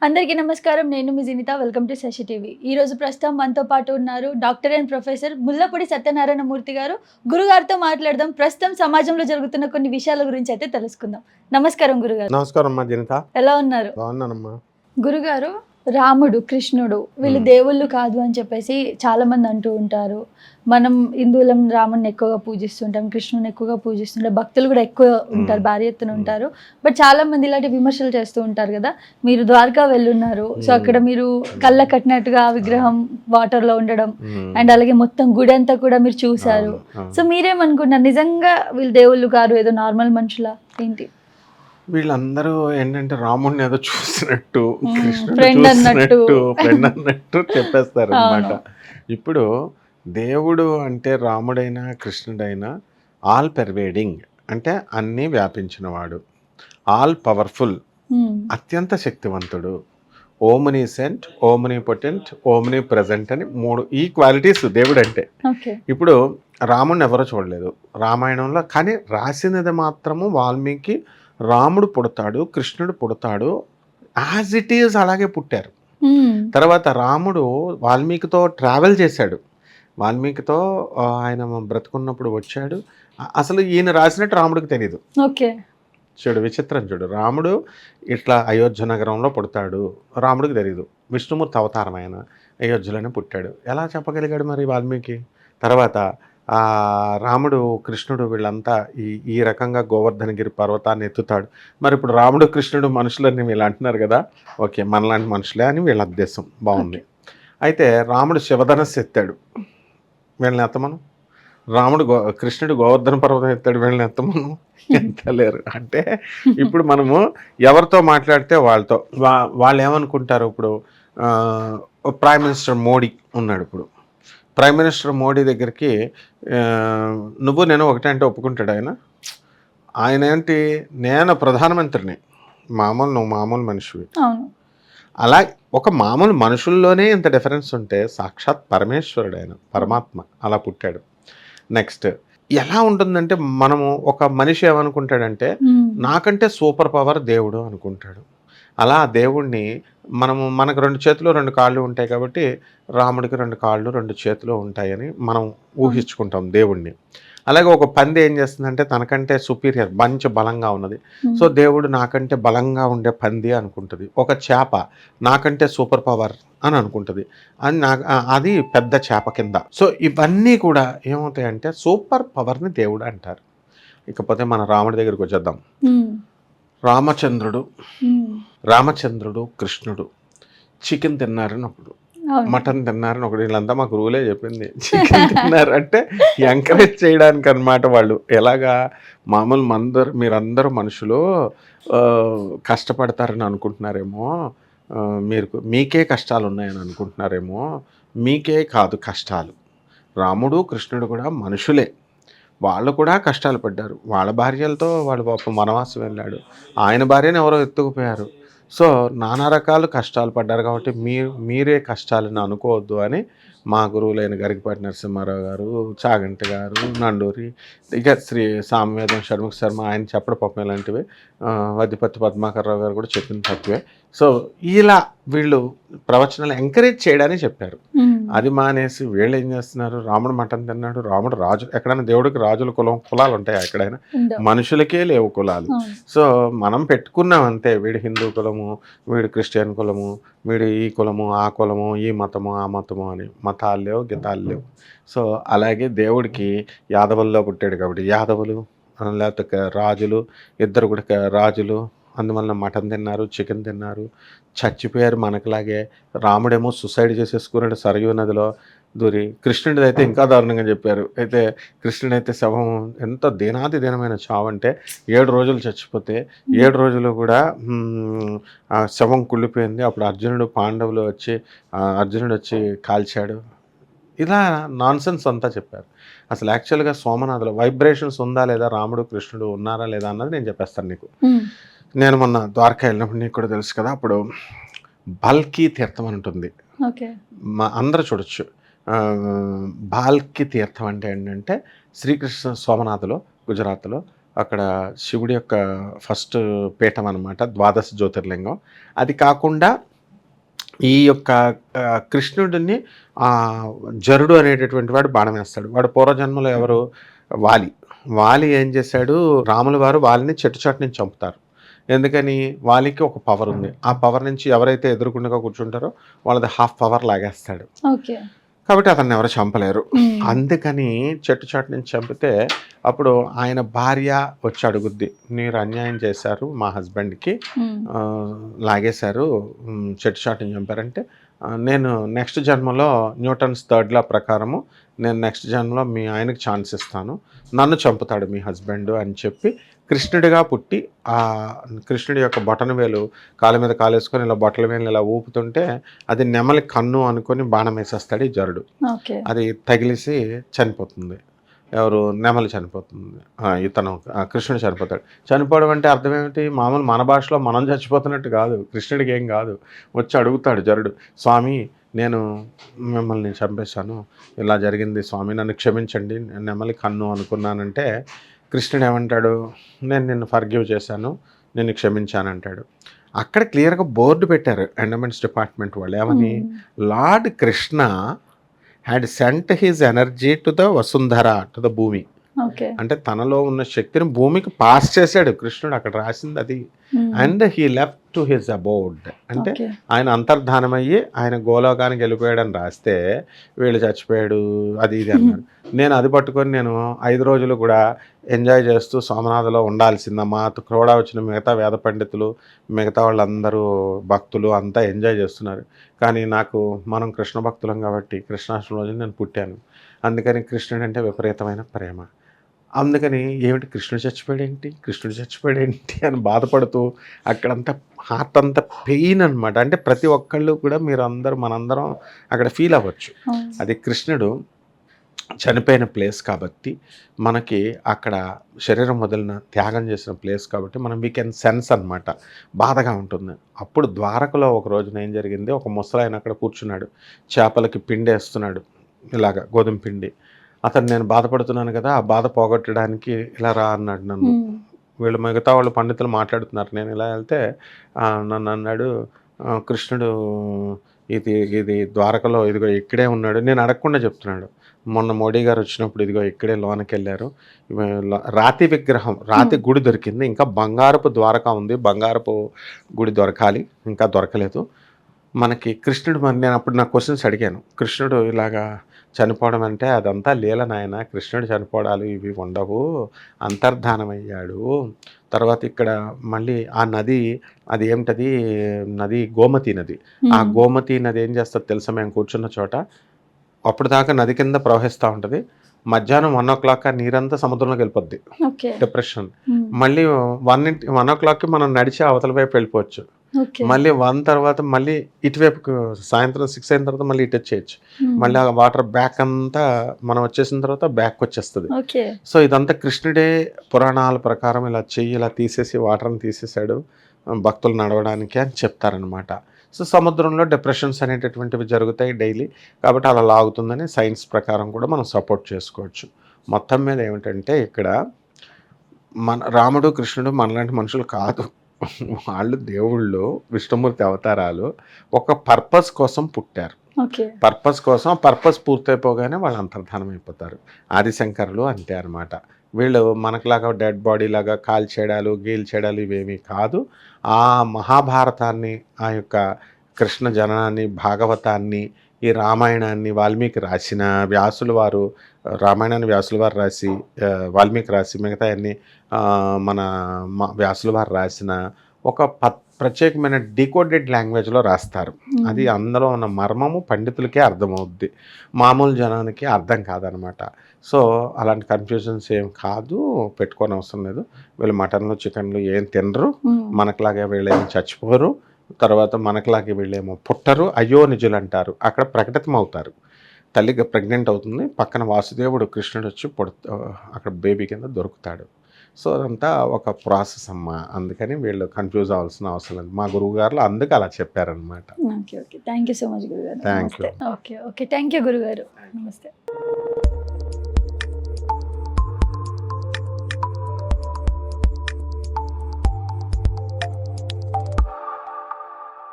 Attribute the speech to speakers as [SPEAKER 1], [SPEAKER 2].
[SPEAKER 1] అందరికీ నమస్కారం. నేను మీ Jinitha. Welcome to Sasi TV. ఈరోజు ప్రస్తుతం మనతో పాటు ఉన్నారు doctor and professor Mullapudi Satyanarayana Murthy garu. గురుగారితో మాట్లాడదాం. ప్రస్తుతం సమాజంలో జరుగుతున్న కొన్ని విషయాల గురించి అయితే తెలుసుకుందాం. నమస్కారం గురుగారు.
[SPEAKER 2] నమస్కారం అమ్మా జనిత.
[SPEAKER 1] ఎలా ఉన్నారు?
[SPEAKER 2] బాగున్నానమ్మా.
[SPEAKER 1] గురుగారు, రాముడు, కృష్ణుడు వీళ్ళు దేవుళ్ళు కాదు అని చెప్పేసి చాలా మంది అంటూ ఉంటారు. మనం హిందువులం రాముడిని ఎక్కువగా పూజిస్తుంటాం, కృష్ణుని ఎక్కువగా పూజిస్తుంటాం, భక్తులు కూడా ఎక్కువ ఉంటారు, భారీ ఎత్తున ఉంటారు. బట్ చాలా మంది ఇలాంటి విమర్శలు చేస్తూ ఉంటారు కదా. మీరు ద్వారకా వెళ్ళున్నారు, సో అక్కడ మీరు కళ్ళ కట్టినట్టుగా ఆ విగ్రహం వాటర్ లో ఉండడం అండ్ అలాగే మొత్తం గుడి అంతా కూడా మీరు చూసారు. సో మీరేమనుకుంటున్నారు, నిజంగా వీళ్ళు దేవుళ్ళు కాదు, ఏదో నార్మల్ మనుషులా ఏంటి?
[SPEAKER 2] వీళ్ళందరూ ఏంటంటే రాముడిని ఏదో చూసినట్టు, కృష్ణుడు
[SPEAKER 1] ఫ్రెండ్ అన్నట్టు
[SPEAKER 2] ఫ్రెండ్ అన్నట్టు చెప్పేస్తారు అనమాట. ఇప్పుడు దేవుడు అంటే రాముడైనా కృష్ణుడైనా ఆల్ పెర్వేడింగ్, అంటే అన్నీ వ్యాపించినవాడు, ఆల్ పవర్ఫుల్, అత్యంత శక్తివంతుడు, ఓమ్నిసెంట్, ఓమ్నిపొటెంట్, ఓమ్ని ప్రెజెంట్ అని మూడు ఈ క్వాలిటీస్ దేవుడు అంటే. ఇప్పుడు రాముడిని ఎవరో చూడలేదు రామాయణంలో, కానీ రాసినది మాత్రము వాల్మీకి. రాముడు పుడతాడు, కృష్ణుడు పుడతాడు, యాజ్ ఇట్ ఈజ్ అలాగే పుట్టారు. తర్వాత రాముడు వాల్మీకితో ట్రావెల్ చేశాడు, వాల్మీకితో ఆయన బ్రతుకున్నప్పుడు వచ్చాడు. అసలు ఈయన రాసినట్టు రాముడికి తెలియదు. చూడు విచిత్రం, చూడు, రాముడు ఇట్లా అయోధ్య నగరంలో పుడతాడు, రాముడికి తెలియదు. విష్ణుమూర్తి అవతారం ఆయన అయోధ్యలోనే పుట్టాడు. ఎలా చెప్పగలిగాడు మరి వాల్మీకి? తర్వాత రాముడు, కృష్ణుడు వీళ్ళంతా ఈ రకంగా గోవర్ధనగిరి పర్వతాన్ని ఎత్తుతాడు. మరి ఇప్పుడు రాముడు కృష్ణుడు మనుషులని వీళ్ళు అంటున్నారు కదా, ఓకే మనలాంటి మనుషులే అని వీళ్ళ ఉద్దేశం. బాగుంది. అయితే రాముడు శివధనస్సు ఎత్తాడు, వీళ్ళని ఎత్తమను. రాముడు కృష్ణుడు గోవర్ధన పర్వతం ఎత్తాడు, వీళ్ళని ఎత్తమను. ఎంతలేరు. అంటే ఇప్పుడు మనము ఎవరితో మాట్లాడితే వాళ్ళతో వాళ్ళు ఏమనుకుంటారు. ఇప్పుడు ప్రైమ్ మినిస్టర్ మోడీ ఉన్నాడు. ఇప్పుడు ప్రైమ్ మినిస్టర్ మోడీ దగ్గరికి నేను ఒకటే అంటే ఒప్పుకుంటాడు ఆయన. ఆయన ఏంటి, నేను ప్రధానమంత్రిని, నువ్వు మామూలు మనిషివి. అలా ఒక మామూలు మనుషుల్లోనే ఇంత డిఫరెన్స్ ఉంటే సాక్షాత్ పరమేశ్వరుడు ఆయన, పరమాత్మ అలా పుట్టాడు. నెక్స్ట్ ఎలా ఉంటుందంటే, మనము ఒక మనిషి ఏమనుకుంటాడంటే నాకంటే సూపర్ పవర్ దేవుడు అనుకుంటాడు. అలా దేవుణ్ణి మనకు 2 చేతులు 2 కాళ్ళు ఉంటాయి కాబట్టి రాముడికి 2 కాళ్ళు 2 చేతులు ఉంటాయని మనం ఊహించుకుంటాం దేవుణ్ణి. అలాగే ఒక పంది ఏం చేస్తుందంటే తనకంటే సుపీరియర్, మంచి బలంగా ఉన్నది, సో దేవుడు నాకంటే బలంగా ఉండే పంది అనుకుంటుంది. ఒక చేప నాకంటే సూపర్ పవర్ అని అనుకుంటుంది, అది పెద్ద చేప కింద. సో ఇవన్నీ కూడా ఏమవుతాయంటే సూపర్ పవర్ని దేవుడు అంటారు. ఇకపోతే మన రాముడి దగ్గరికి వచ్చేద్దాం. రామచంద్రుడు కృష్ణుడు చికెన్ తిన్నారని ఒకడు, మటన్ తిన్నారని ఒకడు. వీళ్ళంతా మాకు రూలే చెప్పింది. చికెన్ తిన్నారంటే ఎంకరేజ్ చేయడానికి అనమాట. వాళ్ళు ఎలాగా మామూలు మీరందరూ మనుషులు కష్టపడతారని అనుకుంటున్నారేమో, మీకే కష్టాలు ఉన్నాయని అనుకుంటున్నారేమో. మీకే కాదు కష్టాలు, రాముడు కృష్ణుడు కూడా మనుషులే, వాళ్ళు కూడా కష్టాలు పడ్డారు. వాళ్ళ భార్యలతో వాడు పాపం వనవాసం వెళ్ళాడు, ఆయన భార్యను ఎవరో ఎత్తుకుపోయారు. సో నానా రకాలు కష్టాలు పడ్డారు. కాబట్టి మీరే కష్టాలను అనుకోవద్దు అని మా గురువులైన గరికపాటి నరసింహారావు గారు, చాగంటి గారు, నండూరి, ఇక శ్రీ సామవేదం షణ్ముఖ శర్మ ఆయన చెప్పడం పాపం ఇలాంటివి, వద్దిపత్తి పద్మాకర్రావు గారు కూడా చెప్పిన తక్కువే. సో ఇలా వీళ్ళు ప్రవచనాలు ఎంకరేజ్ చేయడానికి చెప్పారు. అది మానేసి వీళ్ళు ఏం చేస్తున్నారు, రాముడు మటన్ తిన్నాడు, రాముడు రాజు. ఎక్కడైనా దేవుడికి రాజుల కులాలు ఉంటాయి, ఎక్కడైనా మనుషులకే లేవు కులాలు. సో మనం పెట్టుకున్నాం అంతే, వీడు హిందూ కులము, వీడు క్రిస్టియన్ కులము, వీడు ఈ కులము ఆ కులము, ఈ మతము ఆ మతము అని. మతాలు లేవు, గితాలు లేవు. సో అలాగే దేవుడికి యాదవుల్లో పుట్టాడు కాబట్టి యాదవులు, లేకపోతే రాజులు, ఇద్దరు కూడా రాజులు, అందువల్ల మటన్ తిన్నారు, చికెన్ తిన్నారు, చచ్చిపోయారు మనకులాగే. రాముడేమో సూసైడ్ చేసేసుకున్నాడు సరయూ నదిలో దూరి. కృష్ణుడిది అయితే ఇంకా దారుణంగా చెప్పారు. అయితే కృష్ణుడైతే శవం ఎంత దీనమైన చావు అంటే 7 రోజులు చచ్చిపోతే 7 రోజులు కూడా ఆ శవం కుళ్ళిపోయింది. అప్పుడు పాండవులు వచ్చి అర్జునుడు వచ్చి కాల్చాడు. ఇలా నాన్సెన్స్ అంతా చెప్పారు. అసలు యాక్చువల్గా సోమనాథులో వైబ్రేషన్స్ ఉందా లేదా, రాముడు కృష్ణుడు ఉన్నారా లేదా అన్నది నేను చెప్పేస్తాను నీకు. నేను మొన్న ద్వారకా వెళ్ళినప్పుడు నీకు కూడా తెలుసు కదా, అప్పుడు బాల్కీ తీర్థం అని ఉంటుంది, అందరూ చూడొచ్చు. బాల్కీ తీర్థం అంటే ఏంటంటే శ్రీకృష్ణ సోమనాథులో, గుజరాత్లో, అక్కడ శివుడి యొక్క ఫస్ట్ పీఠం అనమాట, ద్వాదశ జ్యోతిర్లింగం. అది కాకుండా ఈ యొక్క కృష్ణుడిని జరుడు అనేటటువంటి వాడు బాణం వేస్తాడు. వాడు పూర్వజన్మలో ఎవరు? వాలి. వాలి ఏం చేశాడు? రాముల వారు వాలిని చెట్టు చాటు నుంచి చంపుతారు. ఎందుకని? వాలికి ఒక పవర్ ఉంది. ఆ పవర్ నుంచి ఎవరైతే ఎదురుగుండగా కూర్చుంటారో వాళ్ళది హాఫ్ పవర్ లాగేస్తాడు.
[SPEAKER 1] ఓకే.
[SPEAKER 2] కాబట్టి అతన్ని ఎవరు చంపలేరు. అందుకని చెట్టు చాటు నుంచి చంపితే అప్పుడు ఆయన భార్య వచ్చి అడుగుద్ది, మీరు అన్యాయం చేశారు మా హస్బెండ్కి, లాగేశారు, చెట్టు చాటుని చంపారంటే, నేను నెక్స్ట్ జన్మలో న్యూటన్స్ థర్డ్ లా ప్రకారము నేను నెక్స్ట్ జన్మలో మీ ఆయనకు ఛాన్స్ ఇస్తాను, నన్ను చంపుతాడు మీ హస్బెండ్ అని చెప్పి కృష్ణుడిగా పుట్టి ఆ కృష్ణుడి యొక్క బొటనవేలు కాళ్ళ మీద కాలేసుకొని ఇలా బొట్టల వేలు ఇలా ఊపుతుంటే అది నెమలి కన్ను అనుకొని బాణం వేసేస్తాడు ఈ జరుడు. అది తగిలిసి చనిపోతుంది. ఎవరు? నెమలి చనిపోతుంది. ఇతను కృష్ణుడు చనిపోతాడు. చనిపోవడం అంటే అర్థం ఏమిటి? మామూలు మన భాషలో మనం చచ్చిపోతున్నట్టు కాదు. కృష్ణుడికి ఏం కాదు. వచ్చి అడుగుతాడు జరుడు, స్వామి నేను మిమ్మల్ని చంపేశాను, ఇలా జరిగింది స్వామి, నన్ను క్షమించండి, నెమలి కన్ను అనుకున్నానంటే కృష్ణుడు ఏమంటాడు? నేను నిన్ను ఫర్గివ్ చేశాను, నిన్ను క్షమించానంటాడు. అక్కడ క్లియర్గా బోర్డు పెట్టారు ఎండోమెంట్స్ డిపార్ట్మెంట్ వాళ్ళు, ఏమని? Lord Krishna had cent his energy to the Vasundhara, to the భూమి. అంటే తనలో ఉన్న శక్తిని భూమికి పాస్ చేశాడు కృష్ణుడు, అక్కడ రాసింది అది. And he left to his abode, అంటే ఆయన అంతర్ధానమయ్యి ఆయన గోలోకానికి వెళ్ళిపోయాడని రాస్తే వీళ్ళు చచ్చిపోయాడు అది ఇది అన్నారు. నేను అది పట్టుకొని నేను 5 రోజులు కూడా ఎంజాయ్ చేస్తూ సోమనాథలో ఉండాల్సిందా, మా కూడా వచ్చిన మిగతా వేద పండితులు మిగతా వాళ్ళందరూ భక్తులు అంతా ఎంజాయ్ చేస్తున్నారు, కానీ నాకు మనం కృష్ణ భక్తులం కాబట్టి కృష్ణాష్టమి రోజు నేను పుట్టాను, అందుకని కృష్ణుడు అంటే విపరీతమైన ప్రేమ, అందుకని ఏమిటి కృష్ణుడు చచ్చిపోయాడేంటి అని బాధపడుతూ అక్కడంతా హార్ట్ అంతా పెయిన్ అనమాట. అంటే ప్రతి ఒక్కళ్ళు కూడా మనందరం అక్కడ ఫీల్ అవ్వచ్చు. అది కృష్ణుడు చనిపోయిన ప్లేస్ కాబట్టి మనకి అక్కడ శరీరం వదిలిన త్యాగం చేసిన ప్లేస్ కాబట్టి మనం వీ కెన్ సెన్స్ అనమాట, బాధగా ఉంటుంది. అప్పుడు ద్వారకలో ఒక రోజున ఏం జరిగింది, ఒక ముసలాయన అక్కడ కూర్చున్నాడు, చేపలకి పిండి వేస్తున్నాడు, ఇలాగా గోధుమ పిండి. అతను నేను బాధపడుతున్నాను కదా, ఆ బాధ పోగొట్టడానికి ఇలా రా అన్నాడు నన్ను. వీళ్ళు మిగతా వాళ్ళు పండితులు మాట్లాడుతున్నారు, నేను ఇలా వెళ్తే నన్ను అన్నాడు, కృష్ణుడు ఇది ద్వారకలో ఇదిగో ఇక్కడే ఉన్నాడు. నేను అడగకుండా చెప్తున్నాడు, మొన్న మోడీ గారు వచ్చినప్పుడు ఇదిగో ఇక్కడే లోనకి వెళ్ళారు, రాతి విగ్రహం, రాతి గుడి దొరికింది, ఇంకా బంగారపు ద్వారక ఉంది, బంగారపు గుడి దొరకాలి, ఇంకా దొరకలేదు మనకి. కృష్ణుడు మరి నేను అప్పుడు నా క్వశ్చన్స్ అడిగాను, కృష్ణుడు ఇలాగా చనిపోవడం అంటే అదంతా లీల నాయన, కృష్ణుడు చనిపోవడాలు ఇవి ఉండవు, అంతర్ధానమయ్యాడు. తర్వాత ఇక్కడ మళ్ళీ ఆ నది, అది ఏమిటది నది, గోమతి నది. ఆ గోమతి నది ఏం చేస్తుంది తెలుసా? మేము కూర్చున్న చోట అప్పుడు దాకా నది కింద ప్రవహిస్తూ ఉంటుంది, మధ్యాహ్నం 1 o'clock ఆ నీరంతా సముద్రంలోకి వెళ్ళిపోద్ది, డిప్రెషన్. మళ్ళీ 1 o'clockకి మనం నడిచి అవతల వైపు వెళ్ళిపోవచ్చు, మళ్ళీ 1 తర్వాత మళ్ళీ ఇటువైపుకు సాయంత్రం 6 అయిన తర్వాత మళ్ళీ ఇటు వచ్చేయచ్చు, మళ్ళీ ఆ వాటర్ బ్యాక్ అంతా మనం వచ్చేసిన తర్వాత బ్యాక్ వచ్చేస్తుంది. సో ఇదంతా కృష్ణుడే పురాణాల ప్రకారం ఇలా చెయ్యి ఇలా తీసేసి వాటర్ని తీసేసాడు భక్తులు నడవడానికి అని చెప్తారనమాట. సో సముద్రంలో డిప్రెషన్స్ అనేటటువంటివి జరుగుతాయి డైలీ, కాబట్టి అలా లాగుతుందని సైన్స్ ప్రకారం కూడా మనం సపోర్ట్ చేసుకోవచ్చు. మొత్తం మీద ఏమిటంటే ఇక్కడ రాముడు కృష్ణుడు మనలాంటి మనుషులు కాదు, వాళ్ళు దేవుళ్ళు, విష్ణుమూర్తి అవతారాలు, ఒక పర్పస్ కోసం పుట్టారు. పర్పస్ కోసం, పర్పస్ పూర్తయిపోగానే వాళ్ళు అంతర్ధానం అయిపోతారు. ఆదిశంకరులు అంతే అనమాట. వీళ్ళు మనకులాగా డెడ్ బాడీ లాగా కాల్చేయడాలు గీల్చేయడాలు ఇవేమీ కాదు. ఆ మహాభారతాన్ని, ఆ యొక్క కృష్ణ జననాన్ని, భాగవతాన్ని, ఈ రామాయణాన్ని వాల్మీకి రాసిన వ్యాసుల వారు, రామాయణాన్ని వ్యాసుల వారు రాసి, వాల్మీకి రాసి, మిగతా అన్ని మన వ్యాసుల వారు రాసిన ఒక ప్రత్యేకమైన డీకోడెడ్ లాంగ్వేజ్లో రాస్తారు. అది అందులో ఉన్న మర్మము పండితులకే అర్థమవుద్ది, మామూలు జనానికి అర్థం కాదనమాట. సో అలాంటి కన్ఫ్యూజన్స్ ఏం కాదు, పెట్టుకోని అవసరం లేదు. వీళ్ళు మటన్లు చికెన్లు ఏం తినరు, మనకులాగా వీళ్ళేమో చచ్చిపోరు, తర్వాత మనకులాగే వీళ్ళేమో పుట్టరు, అయ్యో నిజులు అంటారు, అక్కడ ప్రకటితం అవుతారు. తల్లిగా ప్రెగ్నెంట్ అవుతుంది, పక్కన వాసుదేవుడు కృష్ణుడు వచ్చి అక్కడ బేబీ కింద దొరుకుతాడు. సో అదంతా ఒక ప్రాసెస్ అమ్మా, అందుకని వీళ్ళు కన్ఫ్యూజ్ అవ్వాల్సిన అవసరం లేదు. మా గురువు గారు అందుకు అలా చెప్పారనమాట.
[SPEAKER 1] థ్యాంక్ యూ సో మచ్ గురుగారు.
[SPEAKER 2] Thank you.
[SPEAKER 1] Okay, thank you గురుగారు. నమస్తే.